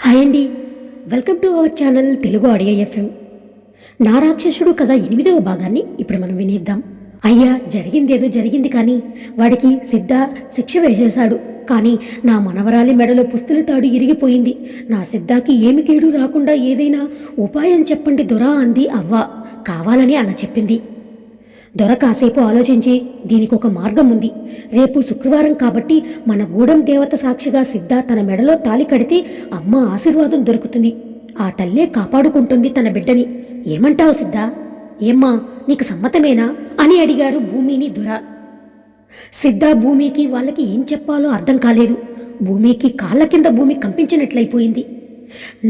Hi అండి, welcome to our channel Telugu audio FM. నా రాక్షసుడు కథ 8వ భాగాన్ని ఇప్పుడు మనం వినేద్దాం. అయ్యా, జరిగిందేదో జరిగింది, కానీ వాడికి సిద్ధ శిక్ష వేసేశాడు. కానీ నా మనవరాలి మెడలో పుస్తుల తాడు ఇరిగిపోయింది. నా సిద్ధాకి ఏమి కీడు రాకుండా ఏదైనా ఉపాయం చెప్పండి దొరా అంది అవ్వ. కావాలని అలా చెప్పింది. దొర కాసేపు ఆలోచించి, దీనికి ఒక మార్గం ఉంది. రేపు శుక్రవారం కాబట్టి మన గూడెం దేవత సాక్షిగా సిద్ధ తన మెడలో తాళి కడితే అమ్మ ఆశీర్వాదం దొరుకుతుంది. ఆ తల్లే కాపాడుకుంటుంది తన బిడ్డని. ఏమంటావు సిద్ధ? ఏమ్మా, నీకు సమ్మతమేనా అని అడిగారు భూమిని దొర. సిద్ధ భూమికి వాళ్ళకి ఏం చెప్పాలో అర్థం కాలేదు. భూమికి కాళ్ళ కింద భూమి కంపించినట్లయిపోయింది.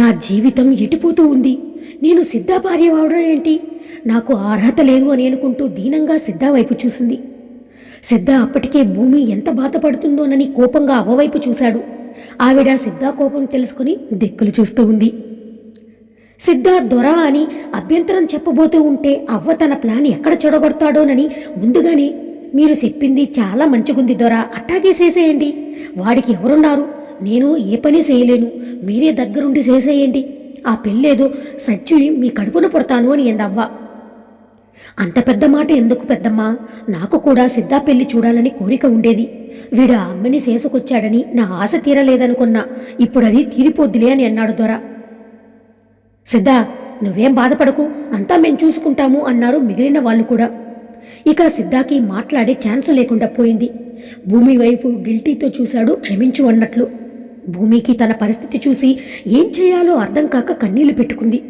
నా జీవితం ఎటుపోతూ ఉంది. నేను సిద్ధ భార్య అవడం ఏంటి? నాకు అర్హత లేదు అని అనుకుంటూ దీనంగా సిద్ధ వైపు చూసింది. సిద్ధ అప్పటికే భూమి ఎంత బాధపడుతుందోనని కోపంగా అవ్వవైపు చూశాడు. ఆవిడ సిద్ధ కోపం తెలుసుకుని దిక్కులు చూస్తూ ఉంది. సిద్ధ దొర అని అభ్యంతరం చెప్పబోతూ ఉంటే అవ్వ తన ప్లాన్ ఎక్కడ చెడగొడతాడోనని ముందుగానే, మీరు చెప్పింది చాలా మంచిగుంది దొర, అట్టాగే చేసేయండి. వాడికి ఎవరున్నారు? నేను ఏ పని చేయలేను, మీరే దగ్గరుండి చేసేయండి. ఆ పెళ్ళేదో సచ్చి మీ కడుపున పుడతాను అని ఎందవ్వ. అంత పెద్ద మాట ఎందుకు పెద్దమ్మా? నాకు కూడా సిద్ధ పెళ్లి చూడాలని కోరిక ఉండేది. వీడు ఆ అమ్మని చేసుకొచ్చాడని నా ఆశ తీరలేదనుకున్నా. ఇప్పుడు అది తీరిపోద్దిలే అని అన్నాడు దొర. సిద్ధ, నువ్వేం బాధపడకు, అంతా మేం చూసుకుంటాము అన్నారు మిగిలిన వాళ్ళు కూడా. ఇక సిద్ధాకి మాట్లాడే ఛాన్స్ లేకుండా పోయింది. భూమి వైపు గిల్టీతో చూశాడు, క్షమించు అన్నట్లు. భూమికి తన పరిస్థితి చూసి ఏం చేయాలో అర్థం కాక కన్నీళ్లు పెట్టుకుంది.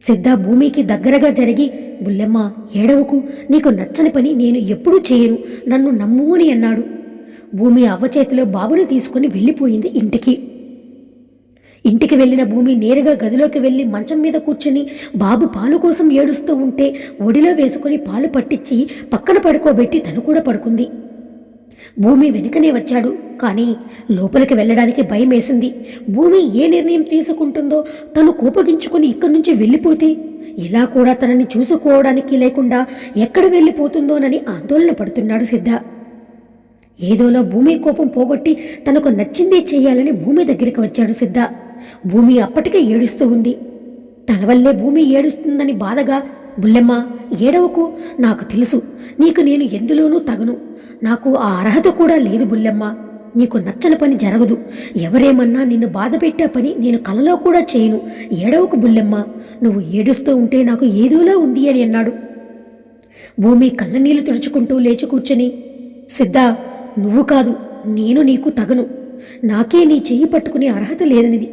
సిద్ధ భూమికి దగ్గరగా జరిగి, బుల్లెమ్మ ఏడవకు, నీకు నచ్చని పని నేను ఎప్పుడూ చేయను, నన్ను నమ్ము అని అన్నాడు. భూమి అవ్వ చేతిలో బాబుని తీసుకుని వెళ్ళిపోయింది ఇంటికి. ఇంటికి వెళ్ళిన భూమి నేరుగా గదిలోకి వెళ్ళి మంచం మీద కూర్చుని బాబు పాలు కోసం ఏడుస్తూ ఉంటే ఒడిలో వేసుకుని పాలు పట్టించి పక్కన పడుకోబెట్టి తను కూడా పడుకుంది. భూమి వెనుకనే వచ్చాడు, కానీ లోపలికి వెళ్ళడానికి భయం వేసింది. భూమి ఏ నిర్ణయం తీసుకుంటుందో, తను కోపగించుకుని ఇక్కడి నుంచి వెళ్ళిపోతే ఇలా కూడా తనని చూసుకోవడానికి లేకుండా ఎక్కడ వెళ్ళిపోతుందోనని ఆందోళన పడుతున్నాడు సిద్ధ. ఏదోలో భూమి కోపం పోగొట్టి తనకు నచ్చిందే చేయాలని భూమి దగ్గరికి వచ్చాడు సిద్ధ. భూమి అప్పటికే ఏడుస్తూ ఉంది. తన వల్లే భూమి ఏడుస్తుందని బాధగా, బుల్లెమ్మ ఏడవకు, నాకు తెలుసు నీకు నేను ఎందులోనూ తగను, నాకు ఆ అర్హత కూడా లేదు బుల్లెమ్మ. నీకు నచ్చని పని జరగదు. ఎవరేమన్నా నిన్ను బాధ పెట్టే పని నేను కలలో కూడా చేయను. ఏడవకు బుల్లెమ్మ, నువ్వు ఏడుస్తూ ఉంటే నాకు ఏదోలా ఉంది అని అన్నాడు. భూమి కళ్ళనీళ్లు తుడుచుకుంటూ లేచి కూర్చొని, సిద్ధ, నువ్వు కాదు, నేను నీకు తగను. నాకే నీ చెయ్యి పట్టుకునే అర్హత లేదనిది.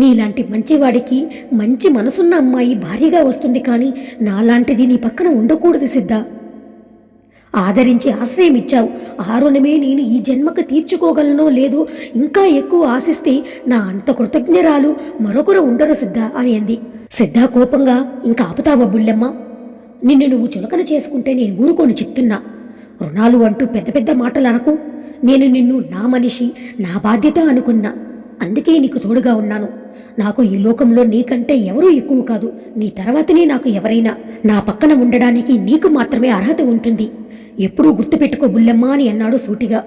నీలాంటి మంచివాడికి మంచి మనసున్న అమ్మాయి భార్యగా వస్తుంది, కానీ నాలాంటిది నీ పక్కన ఉండకూడదు సిద్ధ. ఆదరించి ఆశ్రయం ఇచ్చావు. ఆ రుణమే నేను ఈ జన్మకు తీర్చుకోగలనో లేదో, ఇంకా ఎక్కువ ఆశిస్తే నా అంత కృతజ్ఞరాలు మరొకరు ఉండరు సిద్ధ అని అంది. సిద్ధ కోపంగా, ఇంకా ఆపుతావా బుల్లెమ్మ? నిన్ను నువ్వు చులకన చేసుకుంటే నేను ఊరుకొని చెప్తున్నా. రుణాలు అంటూ పెద్ద పెద్ద మాటలు అనకు. నేను నిన్ను నా మనిషి, నా బాధ్యత అనుకున్నా. అందుకే నీకు తోడుగా ఉన్నాను. నాకు ఈ లోకంలో నీకంటే ఎవరూ ఎక్కువ కాదు. నీ తర్వాతనే నాకు ఎవరైనా. నా పక్కన ఉండడానికి నీకు మాత్రమే అర్హత ఉంటుంది. ఎప్పుడూ గుర్తుపెట్టుకో బుల్లెమ్మ అని అన్నాడు సూటిగా.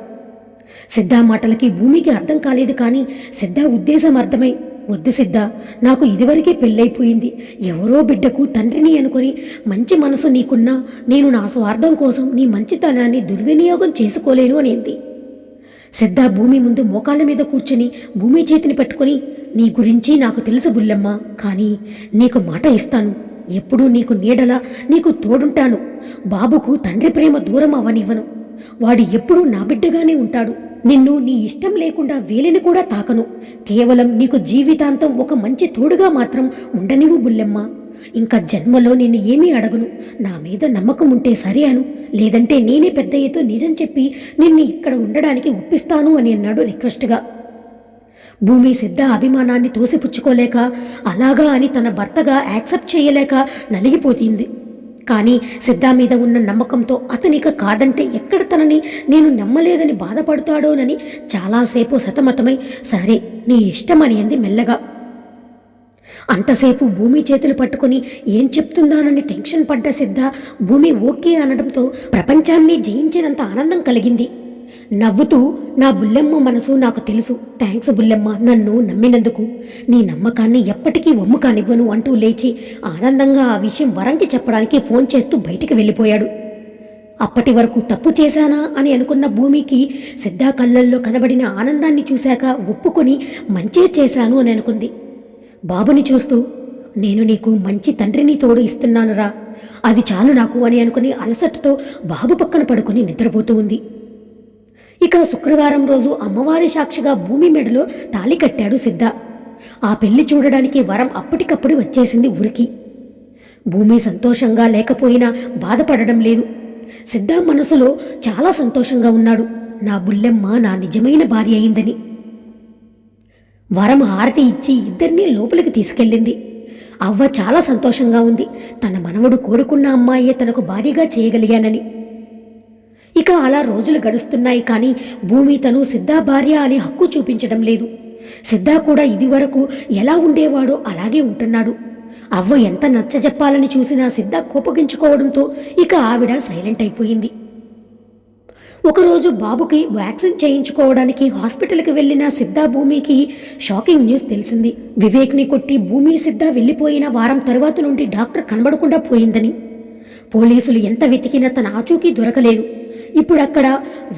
సిద్ధ మాటలకి భూమికి అర్థం కాలేదు, కానీ సిద్ధ ఉద్దేశం అర్థమై, వద్దు సిద్ధ, నాకు ఇదివరకే పెళ్ళైపోయింది. ఎవరో బిడ్డకు తండ్రిని అనుకుని మంచి మనసు నీకున్నా నేను నా స్వార్థం కోసం నీ మంచితనాన్ని దుర్వినియోగం చేసుకోలేను అనేది. సిద్ధ భూమి ముందు మోకాళ్ళ మీద కూర్చుని భూమి చేతిని పట్టుకుని, నీ గురించి నాకు తెలుసు బుల్లెమ్మ, కానీ నీకు మాట ఇస్తాను. ఎప్పుడూ నీకు నీడలా నీకు తోడుంటాను. బాబుకు తండ్రి ప్రేమ దూరం అవ్వనివ్వను. వాడు ఎప్పుడూ నా బిడ్డగానే ఉంటాడు. నిన్ను నీ ఇష్టం లేకుండా వేలిని కూడా తాకను. కేవలం నీకు జీవితాంతం ఒక మంచి తోడుగా మాత్రం ఉండనివ్వు బుల్లెమ్మ. ఇంకా జన్మలో నిన్ను ఏమీ అడగను. నా మీద నమ్మకం ఉంటే సరే అను, లేదంటే నేనే పెద్దయ్యతో నిజం చెప్పి నిన్ను ఇక్కడ ఉండడానికి ఒప్పిస్తాను అని అన్నాడు రిక్వెస్ట్గా. భూమి సిద్ధ అభిమానాన్ని తోసిపుచ్చుకోలేక, అలాగా అని తన భర్తగా యాక్సెప్ట్ చేయలేక నలిగిపోతుంది. కానీ సిద్ధ మీద ఉన్న నమ్మకంతో అతనిక కాదంటే ఎక్కడ తనని నేను నమ్మలేదని బాధపడతాడోనని చాలాసేపు సతమతమై, సరే నీ ఇష్టమని అంది మెల్లగా. అంతసేపు భూమి చేతులు పట్టుకుని ఏం చెప్తుందానని టెన్షన్ పడ్డ సిద్ధ భూమి ఓకే అనడంతో ప్రపంచాన్ని జయించినంత ఆనందం కలిగింది. నవ్వుతూ, నా బుల్లెమ్మ మనసు నాకు తెలుసు, థ్యాంక్స్ బుల్లెమ్మ, నన్ను నమ్మినందుకు. నీ నమ్మకాన్ని ఎప్పటికీ వమ్ము కానివ్వను అంటూ లేచి ఆనందంగా ఆ విషయం వరంకి చెప్పడానికి ఫోన్ చేస్తూ బయటికి వెళ్ళిపోయాడు. అప్పటి వరకు తప్పు చేశానా అని అనుకున్న భూమికి సిద్ధ కళ్ళల్లో కనబడిన ఆనందాన్ని చూశాక ఒప్పుకొని మంచే చేశాను అని అనుకుంది. బాబుని చూస్తూ, నేను నీకు మంచి తండ్రిని తోడు ఇస్తున్నానురా, అది చాలు నాకు అని అనుకుని అలసటతో బాబు పక్కన పడుకుని నిద్రపోతూ ఉంది. ఇక శుక్రవారం రోజు అమ్మవారి సాక్షిగా భూమి మెడలో తాళి కట్టాడు సిద్ధ. ఆ పెళ్లి చూడడానికి వరం అప్పటికప్పుడు వచ్చేసింది ఊరికి. భూమి సంతోషంగా లేకపోయినా బాధపడడం లేదు. సిద్ధ మనసులో చాలా సంతోషంగా ఉన్నాడు. నా బుల్లెమ్మ నా నిజమైన భార్య అయిందని. వరం హారతి ఇచ్చి ఇద్దరినీ లోపలికి తీసుకెళ్ళింది. అవ్వ చాలా సంతోషంగా ఉంది. తన మనవడు కోరుకున్న అమ్మాయే తనకు భార్యగా చేయగలిగానని. ఇక అలా రోజులు గడుస్తున్నాయి. కానీ భూమి తను సిద్ధ భార్య అని హక్కు చూపించడం లేదు. సిద్ధ కూడా ఇదివరకు ఎలా ఉండేవాడో అలాగే ఉంటున్నాడు. అవ్వ ఎంత నచ్చజెప్పాలని చూసినా సిద్ధ కోపగించుకోవడంతో ఇక ఆవిడ సైలెంట్ అయిపోయింది. ఒకరోజు బాబుకి వ్యాక్సిన్ చేయించుకోవడానికి హాస్పిటల్కి వెళ్లిన సిద్ధ భూమికి షాకింగ్ న్యూస్ తెలిసింది. వివేక్ని కొట్టి భూమి సిద్ధ వెళ్ళిపోయిన వారం తరువాత నుండి డాక్టర్ కనబడకుండా పోయిందని. పోలీసులు ఎంత వెతికినా తన ఆచూకీ దొరకలేదు. ఇప్పుడు అక్కడ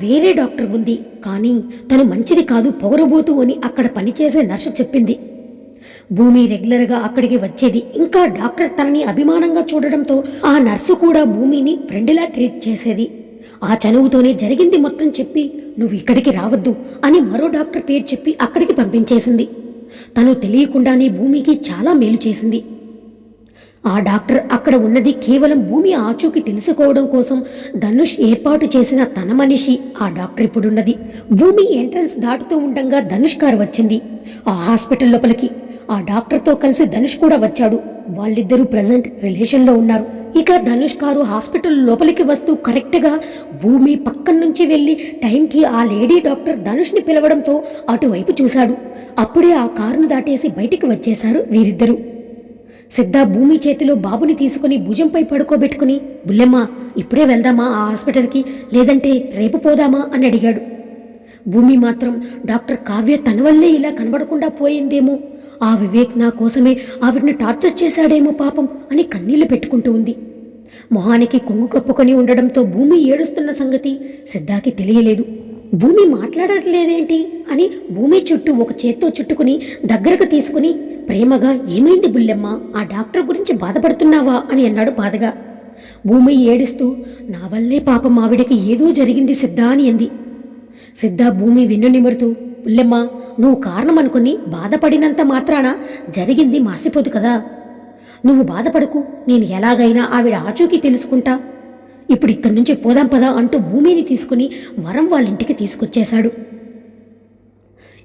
వేరే డాక్టర్ ఉంది, కానీ తను మంచిది కాదు, పొగరబోతు అని అక్కడ పనిచేసే నర్సు చెప్పింది. భూమి రెగ్యులర్గా అక్కడికి వచ్చేది. ఇంకా డాక్టర్ తనని అభిమానంగా చూడడంతో ఆ నర్సు కూడా భూమిని ఫ్రెండ్లా ట్రీట్ చేసేది. ఆ చనువుతోనే జరిగింది మొత్తం చెప్పి, నువ్వు ఇక్కడికి రావద్దు అని మరో డాక్టర్ పేరు చెప్పి అక్కడికి పంపించేసింది. తను తెలియకుండానే భూమికి చాలా మేలు చేసింది. ఆ డాక్టర్ అక్కడ ఉన్నది కేవలం భూమి ఆచూకీ తెలుసుకోవడం కోసం ధనుష్ ఏర్పాటు చేసిన తన మనిషి ఆ డాక్టర్ ఇప్పుడున్నది. భూమి ఎంట్రన్స్ దాటుతూ ఉండగా ధనుష్ కారు వచ్చింది ఆ హాస్పిటల్ లోపలికి. ఆ డాక్టర్తో కలిసి ధనుష్ కూడా వచ్చాడు. వాళ్ళిద్దరూ ప్రజెంట్ రిలేషన్లో ఉన్నారు. ఇక ధనుష్ కారు హాస్పిటల్ లోపలికి వస్తూ కరెక్ట్గా భూమి పక్కన నుంచి వెళ్లి టైంకి ఆ లేడీ డాక్టర్ ధనుష్ని పిలవడంతో అటువైపు చూశాడు. అప్పుడే ఆ కారును దాటేసి బయటికి వచ్చేశారు వీరిద్దరూ. సిద్ధ భూమి చేతిలో బాబుని తీసుకుని భుజంపై పడుకోబెట్టుకుని, బుల్లెమ్మ ఇప్పుడే వెళ్దామా ఆ హాస్పిటల్కి, లేదంటే రేపు పోదామా అని అడిగాడు. భూమి మాత్రం డాక్టర్ కావ్య తన వల్లే ఇలా కనబడకుండా పోయిందేమో, ఆ వివేక్ నా కోసమే ఆవిడ్ని టార్చర్ చేశాడేమో పాపం అని కన్నీళ్లు పెట్టుకుంటూ ఉంది. మొహానికి కొంగు కప్పుకొని ఉండడంతో భూమి ఏడుస్తున్న సంగతి సిద్ధాకి తెలియలేదు. భూమి మాట్లాడట్లేదేంటి అని భూమి చుట్టూ ఒక చేత్తో చుట్టుకుని దగ్గరకు తీసుకుని ప్రేమగా, ఏమైంది బుల్లెమ్మ, ఆ డాక్టర్ గురించి బాధపడుతున్నావా అని అన్నాడు బాధగా. భూమి ఏడుస్తూ, నా వల్లే పాపం ఆవిడకి ఏదో జరిగింది సిద్ధ అని అంది. సిద్ధ భూమి వెన్ను నిమురుతూ, బుల్లెమ్మ నువ్వు కారణం అనుకుని బాధపడినంత మాత్రాన జరిగింది మాసిపోదు కదా. నువ్వు బాధపడకు, నేను ఎలాగైనా ఆవిడ ఆచూకీ తెలుసుకుంటా. ఇప్పుడు ఇక్కడి నుంచి పోదాం పదా అంటూ భూమిని తీసుకుని వరం వాళ్ళింటికి తీసుకొచ్చేశాడు.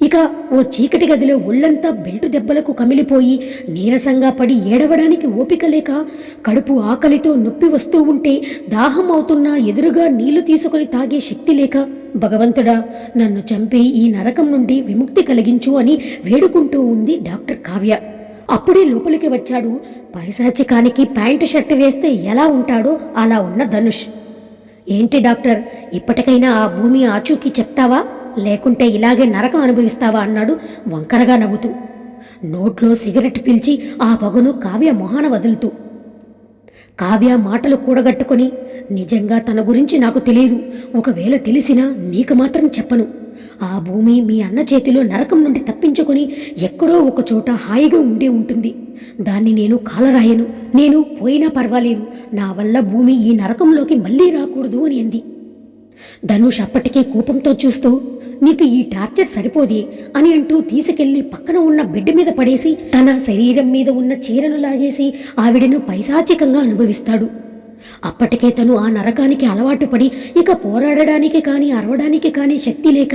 ఇక ఓ చీకటి గదిలో ఒళ్ళంతా బెల్టు దెబ్బలకు కమిలిపోయి నీరసంగా పడి ఏడవడానికి ఓపిక లేక, కడుపు ఆకలితో నొప్పి వస్తూ ఉంటే దాహం అవుతున్నా ఎదురుగా నీళ్లు తీసుకుని తాగే శక్తి లేక, భగవంతుడా నన్ను చంపి ఈ నరకం నుండి విముక్తి కలిగించు అని వేడుకుంటూ ఉంది డాక్టర్ కావ్య. అప్పుడే లోపలికి వచ్చాడు పైశాచికానికి ప్యాంటు షర్టు వేస్తే ఎలా ఉంటాడో అలా ఉన్న ధనుష్. ఏంటి డాక్టర్, ఇప్పటికైనా ఆ భూమి ఆచూకీ చెప్తావా, లేకుంటే ఇలాగే నరకం అనుభవిస్తావా అన్నాడు వంకరగా నవ్వుతూ, నోట్లో సిగరెట్ పీల్చి ఆ పొగను కావ్య మొహాన వదులుతూ. కావ్య మాటలు కూడగట్టుకుని, నిజంగా తన గురించి నాకు తెలియదు, ఒకవేళ తెలిసినా నీకు మాత్రం చెప్పను. ఆ భూమి మీ అన్న చేతిలో నరకం నుండి తప్పించుకొని ఎక్కడో ఒక చోట హాయిగా ఉండే ఉంటుంది. దాన్ని నేను కాలరాయను. నేను పోయినా పర్వాలేదు, నా వల్ల భూమి ఈ నరకంలోకి మళ్ళీ రాకూడదు అని అంది. ధనుష్ అప్పటికే కోపంతో చూస్తూ, నీకు ఈ టార్చర్ సరిపోదే అని అంటూ తీసుకెళ్లి పక్కన ఉన్న బెడ్ మీద పడేసి తన శరీరం మీద ఉన్న చీరను లాగేసి ఆవిడను పైశాచికంగా అనుభవిస్తాడు. అప్పటికే తను ఆ నరకానికి అలవాటు పడి ఇక పోరాడడానికి కానీ అరవడానికి కానీ శక్తి లేక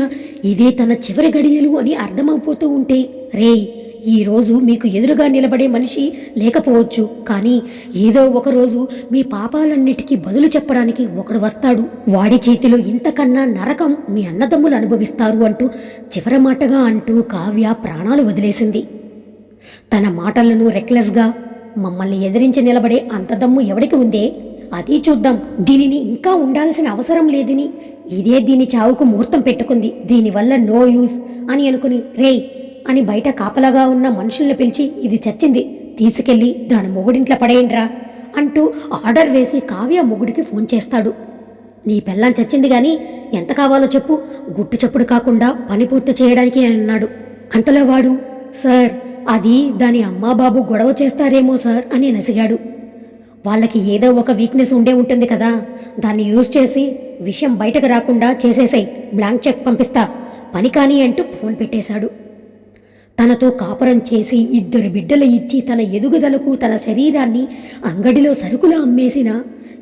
ఇదే తన చివరి గడియలు అని అర్థమైపోతూ ఉంటే, రేయ్ ఈరోజు మీకు ఎదురుగా నిలబడే మనిషి లేకపోవచ్చు, కానీ ఏదో ఒకరోజు మీ పాపాలన్నిటికీ బదులు చెప్పడానికి ఒకడు వస్తాడు. వాడి చేతిలో ఇంతకన్నా నరకం మీ అన్నదమ్ములు అనుభవిస్తారు అంటూ చివరి మాటగా అంటూ కావ్య ప్రాణాలు వదిలేసింది. తన మాటలను రెక్లెస్గా, మమ్మల్ని ఎదిరించి నిలబడే అంత దమ్ము ఎవడికి ఉందే అది చూద్దాం. దీనిని ఇంకా ఉండాల్సిన అవసరం లేదని ఇదే దీని చావుకు ముహూర్తం పెట్టుకుంది. దీనివల్ల నో యూస్ అని అనుకుని రేయ్ అని బయట కాపలాగా ఉన్న మనుషుల్ని పిలిచి ఇది చచ్చింది, తీసుకెళ్ళి దాని మొగుడింట్లో పడేయండిరా అంటూ ఆర్డర్ వేసి కావ్య మొగుడికి ఫోన్ చేస్తాడు. నీ పెళ్ళాం చచ్చింది గాని ఎంత కావాలో చెప్పు, గుట్టు చప్పుడు కాకుండా పని పూర్తి చేయడానికి అన్నాడు. అంతలో వాడు సార్ అది దాని అమ్మా బాబు గొడవ చేస్తారేమో సార్ అని నసిగాడు. వాళ్ళకి ఏదో ఒక వీక్నెస్ ఉండే ఉంటుంది కదా, దాన్ని యూజ్ చేసి విషయం బయటకు రాకుండా చేసేసాయి, బ్లాంక్ చెక్ పంపిస్తా, పని కాని అంటూ ఫోన్ పెట్టేశాడు. తనతో కాపురం చేసి 2 బిడ్డలు ఇచ్చి తన ఎదుగుదలకు తన శరీరాన్ని అంగడిలో సరుకులా అమ్మేసిన,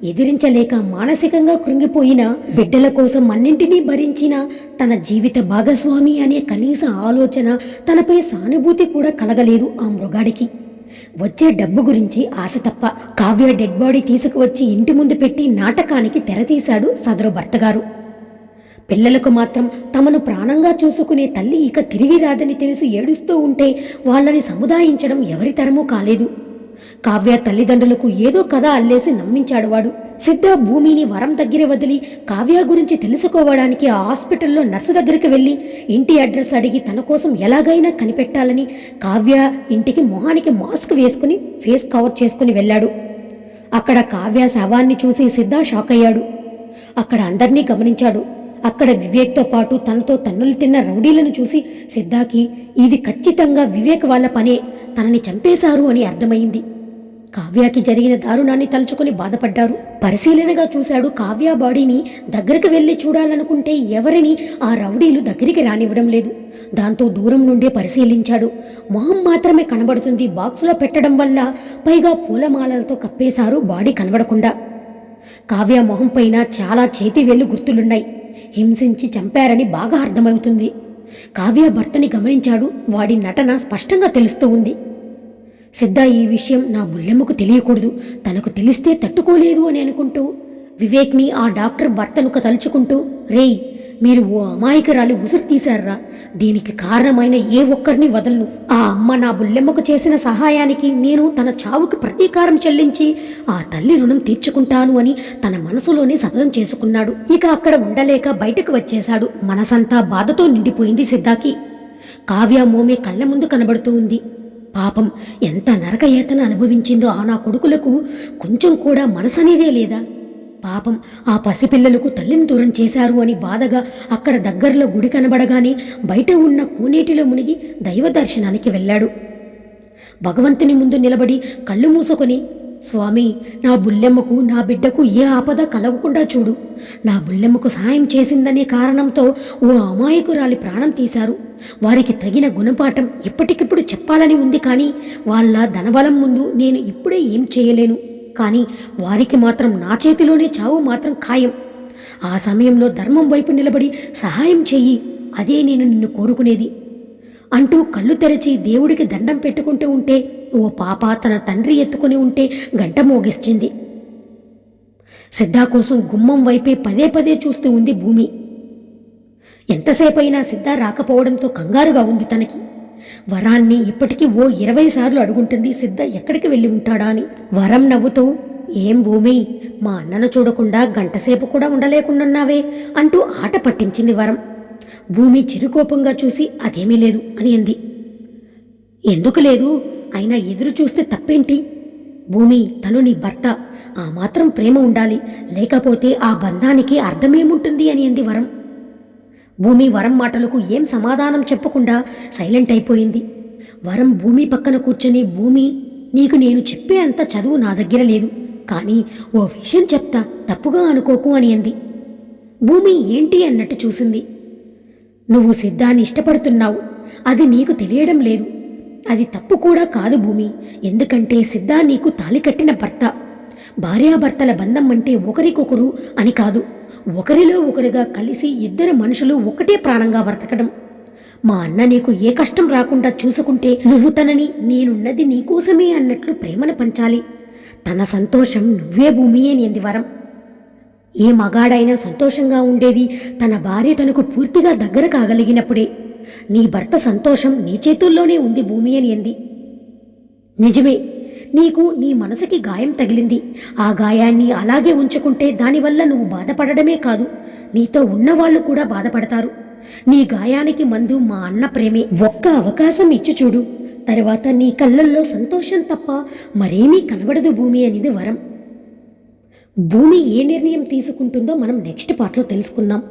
ఎదిరించలేక మానసికంగా కృంగిపోయిన, బిడ్డల కోసం అన్నింటినీ భరించిన తన జీవిత భాగస్వామి అనే కనీస ఆలోచన, తనపై సానుభూతి కూడా కలగలేదు ఆ మృగాడికి. వచ్చే డబ్బు గురించి ఆశ తప్ప. కావ్య డెడ్ బాడీ తీసుకువచ్చి ఇంటి ముందు పెట్టి నాటకానికి తెరతీశాడు సదరు భర్తగారు. పిల్లలకు మాత్రం తమను ప్రాణంగా చూసుకునే తల్లి ఇక తిరిగి రాదని తెలిసి ఏడుస్తూ ఉంటే వాళ్ళని సముదాయించడం ఎవరి తరమూ కాలేదు. కావ్య తల్లిదండ్రులకు ఏదో కథ అల్లేసి నమ్మించాడు వాడు. సిద్ధ భూమిని వరం దగ్గర వదిలి కావ్య గురించి తెలుసుకోవడానికి ఆ హాస్పిటల్లో నర్సు దగ్గరికి వెళ్ళి ఇంటి అడ్రస్ అడిగి తన కోసం ఎలాగైనా కనిపెట్టాలని కావ్య ఇంటికి మొహానికి మాస్క్ వేసుకుని ఫేస్ కవర్ చేసుకుని వెళ్ళాడు. అక్కడ కావ్య శవాన్ని చూసి సిద్ధ షాక్ అయ్యాడు. అక్కడ అందర్నీ గమనించాడు. అక్కడ వివేక్తో పాటు తనతో తన్నులు తిన్న రౌడీలను చూసి సిద్ధాకి ఇది ఖచ్చితంగా వివేక్ వాళ్ళ పనే, తనని చంపేశారు అని అర్థమైంది. కావ్యకి జరిగిన దారుణాన్ని తలుచుకుని బాధపడ్డారు. పరిశీలనగా చూశాడు. కావ్య బాడీని దగ్గరికి వెళ్ళి చూడాలనుకుంటే ఎవరిని ఆ రౌడీలు దగ్గరికి రానివ్వడం లేదు. దాంతో దూరం నుండే పరిశీలించాడు. మొహం మాత్రమే కనబడుతుంది బాక్సులో పెట్టడం వల్ల, పైగా పూలమాలలతో కప్పేశారు బాడీ కనబడకుండా. కావ్య మొహం పైన చాలా చేతివేళ్లు గుర్తులున్నాయి. హింసించి చంపారని బాగా అర్థమవుతుంది. కావ్య భర్తని గమనించాడు. వాడి నటన స్పష్టంగా తెలుస్తూ ఉంది. సిద్ధ ఈ విషయం నా బుల్లెమ్మకు తెలియకూడదు, తనకు తెలిస్తే తట్టుకోలేదు అని అనుకుంటూ వివేక్ని ఆ డాక్టర్ భర్తను తలుచుకుంటూ రేయ్ మీరు ఓ అమాయకురాలి ఉసురు తీశారా, దీనికి కారణమైన ఏ ఒక్కరిని వదలను. ఆ అమ్మ నా బుల్లెమ్మకు చేసిన సహాయానికి నేను తన చావుకి ప్రతీకారం చెల్లించి ఆ తల్లి రుణం తీర్చుకుంటాను అని తన మనసులోనే శపథం చేసుకున్నాడు. ఇక అక్కడ ఉండలేక బయటకు వచ్చేశాడు. మనసంతా బాధతో నిండిపోయింది సిద్ధాకి. కావ్య మోమే కళ్ళ ముందు కనబడుతూ ఉంది. పాపం ఎంత నరకయాతన అనుభవించిందో ఆ నా కొడుకులకు కొంచెం కూడా మనసనేదే లేదా. పాపం ఆ పసిపిల్లలకు తల్లిని దూరం చేశారు అని బాధగా అక్కడ దగ్గరలో గుడి కనబడగానే బయట ఉన్న కోనేటిలో మునిగి దైవ దర్శనానికి వెళ్ళాడు. భగవంతుని ముందు నిలబడి కళ్ళు మూసుకొని స్వామి నా బుల్లెమ్మకు నా బిడ్డకు ఏ ఆపద కలగకుండా చూడు. నా బుల్లెమ్మకు సహాయం చేసిందనే కారణంతో ఓ అమాయకురాలి ప్రాణం తీశారు. వారికి తగిన గుణపాఠం ఇప్పటికిప్పుడు చెప్పాలని ఉంది, కానీ వాళ్ళ ధనబలం ముందు నేను ఇప్పుడే ఏం చేయలేను. కానీ వారికి మాత్రం నా చేతిలోనే చావు మాత్రం ఖాయం. ఆ సమయంలో ధర్మం వైపు నిలబడి సహాయం చెయ్యి, అదే నేను నిన్ను కోరుకునేది అంటూ కళ్ళు తెరచి దేవుడికి దండం పెట్టుకుంటూ ఉంటే ఓ పాప తన తండ్రి ఎత్తుకుని ఉంటే గంట మోగిస్తుంది. సిద్ధా కోసం గుమ్మం వైపే పదే పదే చూస్తూ ఉంది భూమి. ఎంతసేపైనా సిద్ధ రాకపోవడంతో కంగారుగా ఉంది తనకి. వరాన్ని ఇప్పటికీ ఓ 20 సార్లు అడుగుంటుంది సిద్ధ ఎక్కడికి వెళ్ళి ఉంటాడా అని. వరం నవ్వుతూ ఏం భూమి, మా అన్నను చూడకుండా గంటసేపు కూడా ఉండలేకున్నావే అంటూ ఆట పట్టించింది వరం. భూమి చిరుకోపంగా చూసి అదేమీ లేదు అని అంది. ఎందుకు లేదు, అయినా ఎదురు చూస్తే తప్పేంటి? భూమి తను నీ భర్త, ఆ మాత్రం ప్రేమ ఉండాలి, లేకపోతే ఆ బంధానికి అర్థమేముంటుంది అని అంది వరం. భూమి వరం మాటలకు ఏం సమాధానం చెప్పకుండా సైలెంట్ అయిపోయింది. వరం భూమి పక్కన కూర్చొని భూమి నీకు నేను చెప్పే అంత చదువు నా దగ్గర లేదు, కానీ ఓ విషయం చెప్తా, తప్పుగా అనుకోకు అని అంది. భూమి ఏంటి అన్నట్టు చూసింది. నువ్వు సిద్ధాన్ని ఇష్టపడుతున్నావు, అది నీకు తెలియడం లేదు. అది తప్పు కూడా కాదు భూమి, ఎందుకంటే సిద్ధా నీకు తాళి కట్టిన భర్త. భార్యాభర్తల బంధం అంటే ఒకరికొకరు అని కాదు, ఒకరిలో ఒకరుగా కలిసి 2 మనుషులు ఒకటే ప్రాణంగా బ్రతకడం. మా అన్న నీకు ఏ కష్టం రాకుండా చూసుకుంటే నువ్వు తనని నేనున్నది నీకోసమే అన్నట్లు ప్రేమను పంచాలి. తన సంతోషం నువ్వే భూమి అని అంది వరం. ఏ మగాడైనా సంతోషంగా ఉండేది తన భార్య తనకు పూర్తిగా దగ్గర కాగలిగినప్పుడే. నీ భర్త సంతోషం నీ చేతుల్లోనే ఉంది భూమి అని అంది. నిజమే, నీకు నీ మనసుకి గాయం తగిలింది. ఆ గాయాన్ని అలాగే ఉంచుకుంటే దానివల్ల నువ్వు బాధపడడమే కాదు, నీతో ఉన్నవాళ్ళు కూడా బాధపడతారు. నీ గాయానికి మందు మా అన్న ప్రేమే. ఒక్క అవకాశం ఇచ్చి చూడు, తర్వాత నీ కళ్ళల్లో సంతోషం తప్ప మరేమీ కనబడదు భూమి అనేది వరం. భూమి ఏ నిర్ణయం తీసుకుంటుందో మనం నెక్స్ట్ పార్ట్లో తెలుసుకుందాం.